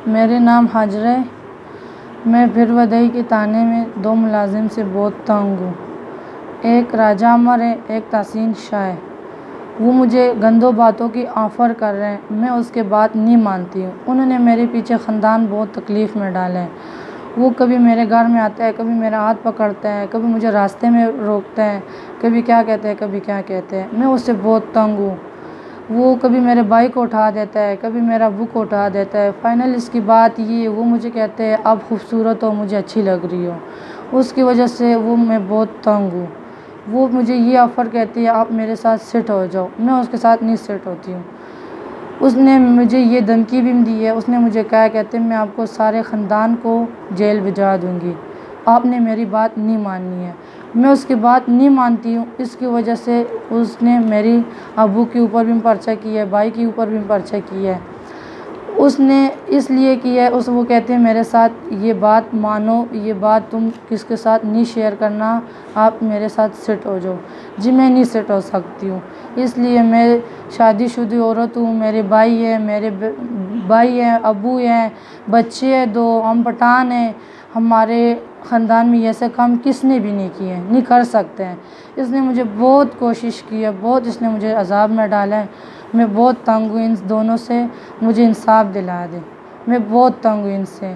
मेरे नाम हाजरा है। मैं फिर वदई के थाने में 2 मुलाजिम से बहुत तंग हूँ। एक राजा अमर है, एक तहसीन शाह है। वो मुझे गंदों बातों की ऑफ़र कर रहे हैं, मैं उसके बात नहीं मानती हूँ। उन्होंने मेरे पीछे ख़ानदान बहुत तकलीफ़ में डाला है। वो कभी मेरे घर में आता है, कभी मेरा हाथ पकड़ता है, कभी मुझे रास्ते में रोकते हैं, कभी क्या कहते हैं, कभी क्या कहते हैं। मैं उससे बहुत तंग हूँ। वो कभी मेरे भाई को उठा देता है, कभी मेरा अब्बू को उठा देता है। फ़ाइनल इसकी बात ये, वो मुझे कहते हैं आप खूबसूरत हो, मुझे अच्छी लग रही हो। उसकी वजह से मैं बहुत तंग हूँ। वो मुझे ये ऑफ़र कहती है आप मेरे साथ सेट हो जाओ, मैं उसके साथ नहीं सेट होती हूँ। उसने मुझे ये धमकी भी दी है। उसने मुझे कहा कहते हैं मैं आपको सारे ख़ानदान को जेल भिजवा दूँगी, आपने मेरी बात नहीं माननी है। मैं उसकी बात नहीं मानती हूँ। इसकी वजह से उसने मेरी अब्बू के ऊपर भी पर्चा किया है, भाई के ऊपर भी पर्चा किया है। उसने इसलिए किया है, वो कहते हैं मेरे साथ ये बात मानो, ये बात तुम किसके साथ नहीं शेयर करना, आप मेरे साथ सेट हो जाओ। जी मैं नहीं सेट हो सकती हूँ, इसलिए मैं शादीशुदा औरत हूँ। मेरे भाई हैं, भाई हैं, अब्बू हैं, बच्चे हैं 2, हम पठान हैं। हमारे ख़ानदान में ऐसे काम किसने भी नहीं किए, नहीं कर सकते हैं। इसने मुझे बहुत कोशिश की है, बहुत इसने मुझे अज़ाब में डाला है। मैं बहुत तंग हूँ इन दोनों से, मुझे इंसाफ़ दिला दे। मैं बहुत तंग हूँ इनसे।